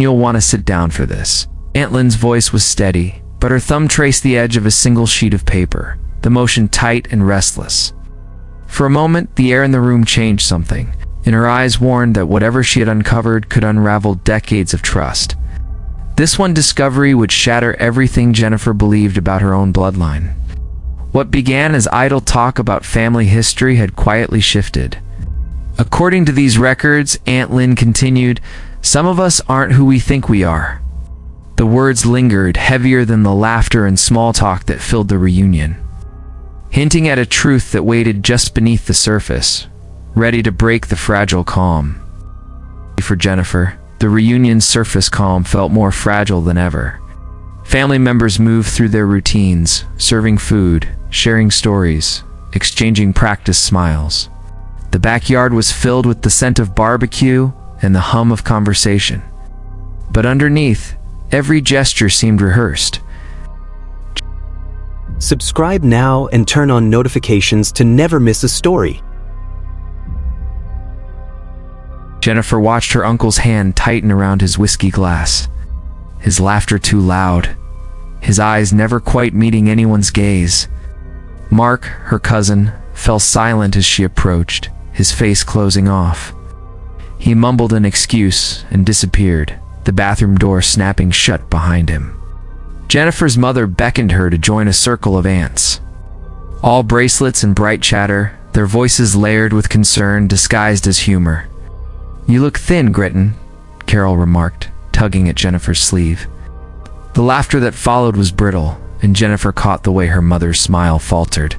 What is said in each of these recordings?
You'll want to sit down for this." Aunt Lynn's voice was steady, but her thumb traced the edge of a single sheet of paper, the motion tight and restless. For a moment, the air in the room changed something, and her eyes warned that whatever she had uncovered could unravel decades of trust. This one discovery would shatter everything Jennifer believed about her own bloodline. What began as idle talk about family history had quietly shifted. According to these records, Aunt Lynn continued, "Some of us aren't who we think we are." The words lingered, heavier than the laughter and small talk that filled the reunion, hinting at a truth that waited just beneath the surface, ready to break the fragile calm. For Jennifer, the reunion's surface calm felt more fragile than ever. Family members moved through their routines, serving food, sharing stories, exchanging practiced smiles. The backyard was filled with the scent of barbecue and the hum of conversation. But underneath, every gesture seemed rehearsed. Subscribe now and turn on notifications to never miss a story. Jennifer watched her uncle's hand tighten around his whiskey glass, his laughter too loud, his eyes never quite meeting anyone's gaze. Mark, her cousin, fell silent as she approached, his face closing off. He mumbled an excuse and disappeared, the bathroom door snapping shut behind him. Jennifer's mother beckoned her to join a circle of aunts. All bracelets and bright chatter, their voices layered with concern disguised as humor. "You look thin, Gritton," Carol remarked, tugging at Jennifer's sleeve. The laughter that followed was brittle, and Jennifer caught the way her mother's smile faltered.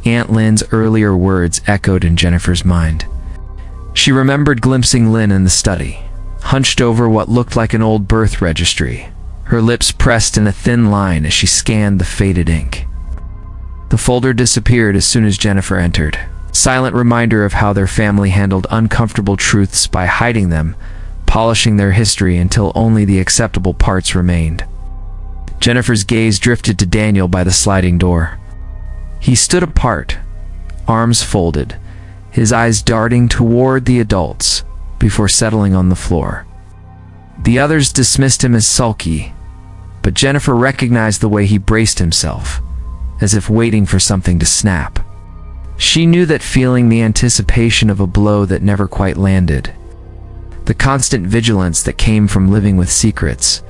Aunt Lynn's earlier words echoed in Jennifer's mind. She remembered glimpsing Lynn in the study, hunched over what looked like an old birth registry, her lips pressed in a thin line as she scanned the faded ink. The folder disappeared as soon as Jennifer entered, silent reminder of how their family handled uncomfortable truths by hiding them, polishing their history until only the acceptable parts remained. Jennifer's gaze drifted to Daniel by the sliding door. He stood apart, arms folded, his eyes darting toward the adults before settling on the floor. The others dismissed him as sulky, but Jennifer recognized the way he braced himself, as if waiting for something to snap. She knew that feeling, the anticipation of a blow that never quite landed, the constant vigilance that came from living with secrets,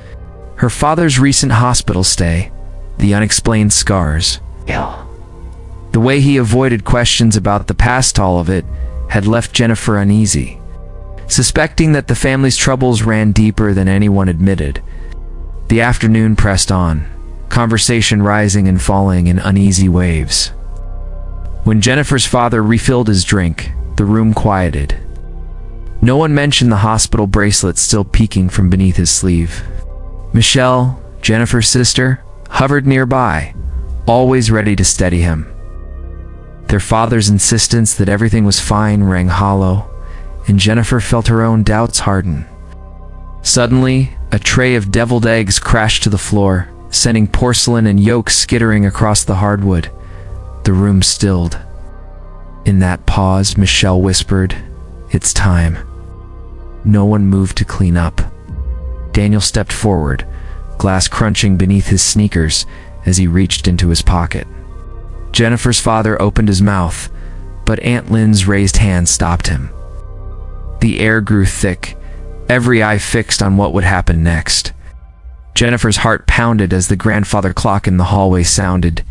her father's recent hospital stay, the unexplained scars. The way he avoided questions about the past, all of it, had left Jennifer uneasy, suspecting that the family's troubles ran deeper than anyone admitted. The afternoon pressed on, conversation rising and falling in uneasy waves. When Jennifer's father refilled his drink, the room quieted. No one mentioned the hospital bracelet still peeking from beneath his sleeve. Michelle, Jennifer's sister, hovered nearby, always ready to steady him. Their father's insistence that everything was fine rang hollow, and Jennifer felt her own doubts harden. Suddenly, a tray of deviled eggs crashed to the floor, sending porcelain and yolks skittering across the hardwood. The room stilled. In that pause, Michelle whispered, "It's time." No one moved to clean up. Daniel stepped forward, glass crunching beneath his sneakers as he reached into his pocket. Jennifer's father opened his mouth, but Aunt Lynn's raised hand stopped him. The air grew thick, every eye fixed on what would happen next. Jennifer's heart pounded as the grandfather clock in the hallway sounded,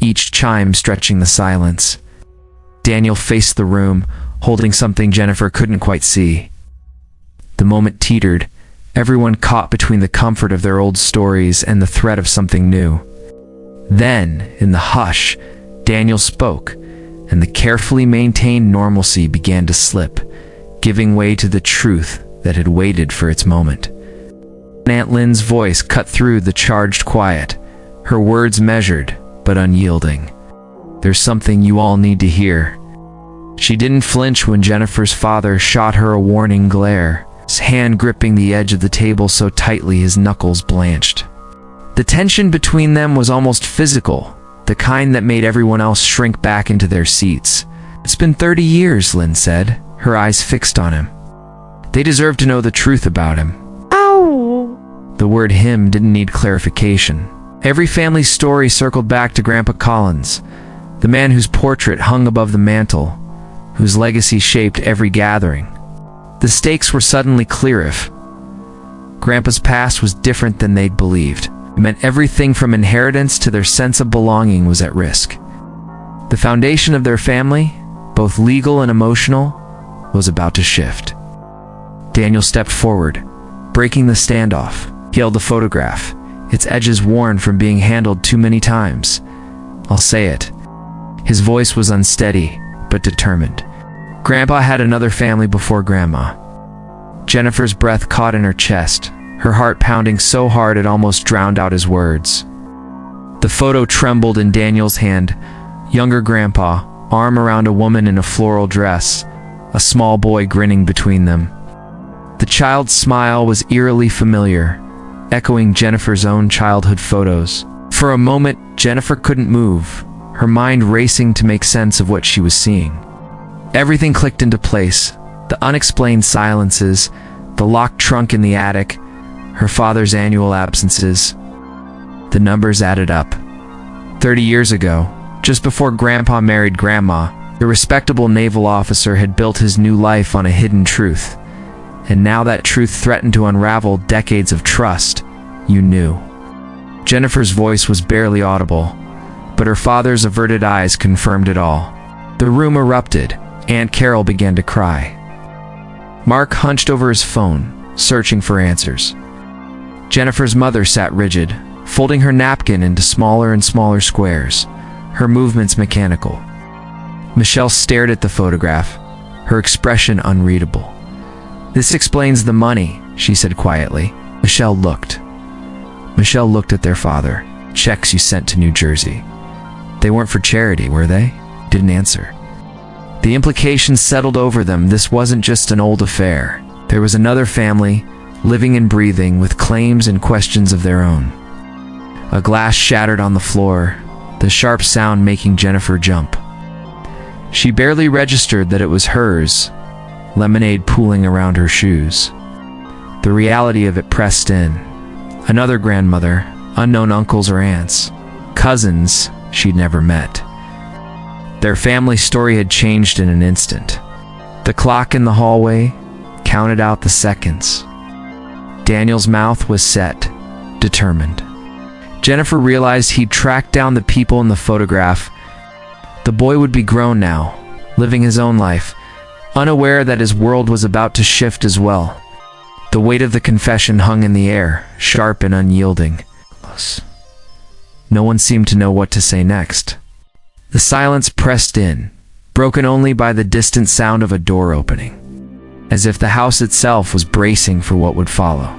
each chime stretching the silence. Daniel faced the room, holding something Jennifer couldn't quite see. The moment teetered, everyone caught between the comfort of their old stories and the threat of something new. Then, in the hush, Daniel spoke, and the carefully maintained normalcy began to slip, giving way to the truth that had waited for its moment. Aunt Lynn's voice cut through the charged quiet, her words measured but unyielding. "There's something you all need to hear." She didn't flinch when Jennifer's father shot her a warning glare, his hand gripping the edge of the table so tightly his knuckles blanched. The tension between them was almost physical, the kind that made everyone else shrink back into their seats. "It's been 30 years, Lynn said, her eyes fixed on him. "They deserve to know the truth about him." "Oh, The word him didn't need clarification. Every family story circled back to Grandpa Collins, the man whose portrait hung above the mantel, whose legacy shaped every gathering. The stakes were suddenly clear. If Grandpa's past was different than they'd believed, it meant everything from inheritance to their sense of belonging was at risk. The foundation of their family, both legal and emotional, was about to shift. Daniel stepped forward, breaking the standoff. He held the photograph, its edges worn from being handled too many times. "I'll say it." His voice was unsteady, but determined. Grandpa had another family before Grandma. Jennifer's breath caught in her chest, her heart pounding so hard it almost drowned out his words. The photo trembled in Daniel's hand. Younger Grandpa, arm around a woman in a floral dress, a small boy grinning between them. The child's smile was eerily familiar, echoing Jennifer's own childhood photos. For a moment, Jennifer couldn't move, her mind racing to make sense of what she was seeing. Everything clicked into place: the unexplained silences, the locked trunk in the attic, her father's annual absences. The numbers added up. 30 years ago, just before Grandpa married Grandma, the respectable naval officer had built his new life on a hidden truth. And now that truth threatened to unravel decades of trust. "You knew." Jennifer's voice was barely audible, but her father's averted eyes confirmed it all. The room erupted. Aunt Carol began to cry. Mark hunched over his phone, searching for answers. Jennifer's mother sat rigid, folding her napkin into smaller and smaller squares, her movements mechanical. Michelle stared at the photograph, her expression unreadable. "This explains the money," she said quietly. Michelle looked at their father. "Checks you sent to New Jersey. They weren't for charity, were they?" Didn't answer. The implications settled over them. This wasn't just an old affair. There was another family, living and breathing, with claims and questions of their own. A glass shattered on the floor, the sharp sound making Jennifer jump. She barely registered that it was hers, lemonade pooling around her shoes. The reality of it pressed in. Another grandmother, unknown uncles or aunts, cousins she'd never met. Their family story had changed in an instant. The clock in the hallway counted out the seconds. Daniel's mouth was set, determined. Jennifer realized he'd tracked down the people in the photograph. The boy would be grown now, living his own life, unaware that his world was about to shift as well. The weight of the confession hung in the air, sharp and unyielding. No one seemed to know what to say next. The silence pressed in, broken only by the distant sound of a door opening, as if the house itself was bracing for what would follow.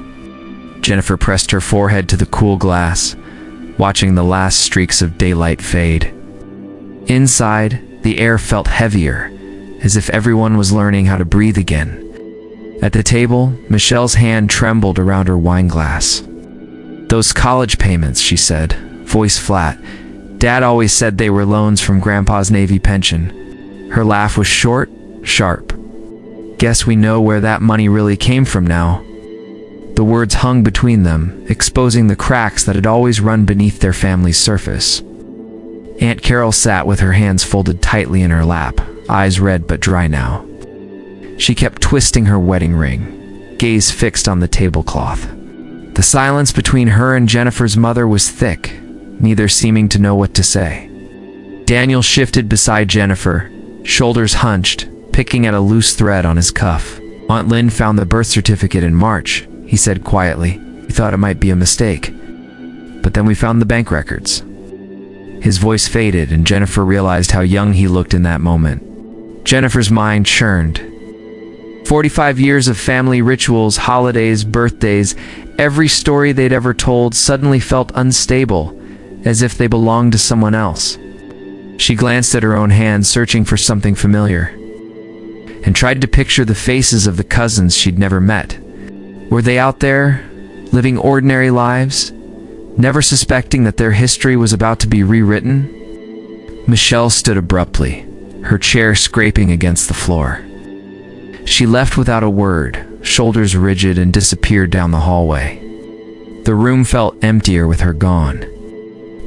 Jennifer pressed her forehead to the cool glass, watching the last streaks of daylight fade. Inside, the air felt heavier, as if everyone was learning how to breathe again. At the table, Michelle's hand trembled around her wine glass. "Those college payments," she said, voice flat. "Dad always said they were loans from Grandpa's Navy pension." Her laugh was short, sharp. "Guess we know where that money really came from now." The words hung between them, exposing the cracks that had always run beneath their family's surface. Aunt Carol sat with her hands folded tightly in her lap, eyes red but dry now. She kept twisting her wedding ring, gaze fixed on the tablecloth. The silence between her and Jennifer's mother was thick, neither seeming to know what to say. Daniel shifted beside Jennifer, shoulders hunched, picking at a loose thread on his cuff. "Aunt Lynn found the birth certificate in March," he said quietly. "We thought it might be a mistake. But then we found the bank records." His voice faded, and Jennifer realized how young he looked in that moment. Jennifer's mind churned. 45 years of family rituals, holidays, birthdays, every story they'd ever told suddenly felt unstable, as if they belonged to someone else. She glanced at her own hand, searching for something familiar, and tried to picture the faces of the cousins she'd never met. Were they out there, living ordinary lives, never suspecting that their history was about to be rewritten? Michelle stood abruptly, her chair scraping against the floor. She left without a word, shoulders rigid, and disappeared down the hallway. The room felt emptier with her gone.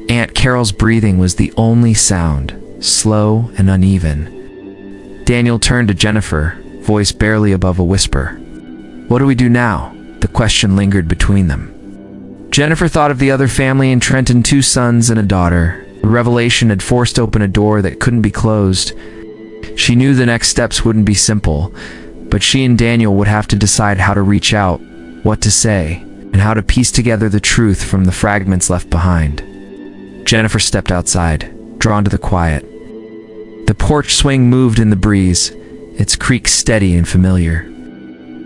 Aunt Carol's breathing was the only sound, slow and uneven. Daniel turned to Jennifer, voice barely above a whisper. "What do we do now?" The question lingered between them. Jennifer thought of the other family in Trenton, 2 sons and a daughter. The revelation had forced open a door that couldn't be closed. She knew the next steps wouldn't be simple, but she and Daniel would have to decide how to reach out, what to say, and how to piece together the truth from the fragments left behind. Jennifer stepped outside, drawn to the quiet. The porch swing moved in the breeze, its creak steady and familiar.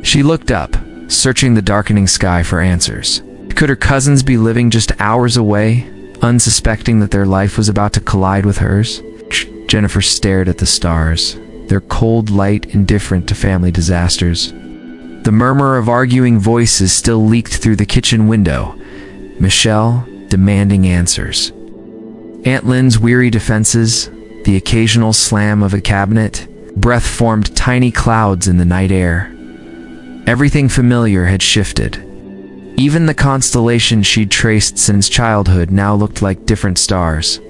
She looked up, searching the darkening sky for answers. Could her cousins be living just hours away, unsuspecting that their life was about to collide with hers? Jennifer stared at the stars, their cold light indifferent to family disasters. The murmur of arguing voices still leaked through the kitchen window, Michelle demanding answers. Aunt Lynn's weary defenses, the occasional slam of a cabinet, breath formed tiny clouds in the night air. Everything familiar had shifted. Even the constellations she'd traced since childhood now looked like different stars.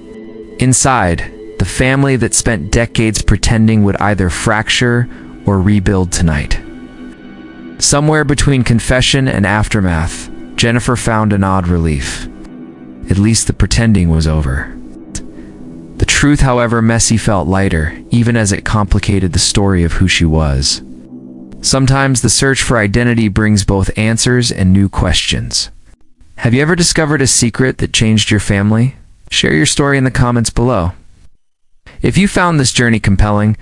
Inside, the family that spent decades pretending would either fracture or rebuild tonight. Somewhere between confession and aftermath, Jennifer found an odd relief. At least the pretending was over. The truth, however messy, felt lighter, even as it complicated the story of who she was. Sometimes the search for identity brings both answers and new questions. Have you ever discovered a secret that changed your family? Share your story in the comments below. If you found this journey compelling,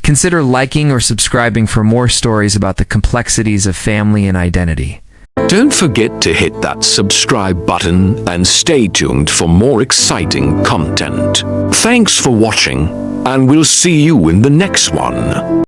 consider liking or subscribing for more stories about the complexities of family and identity. Don't forget to hit that subscribe button and stay tuned for more exciting content. Thanks for watching, and we'll see you in the next one.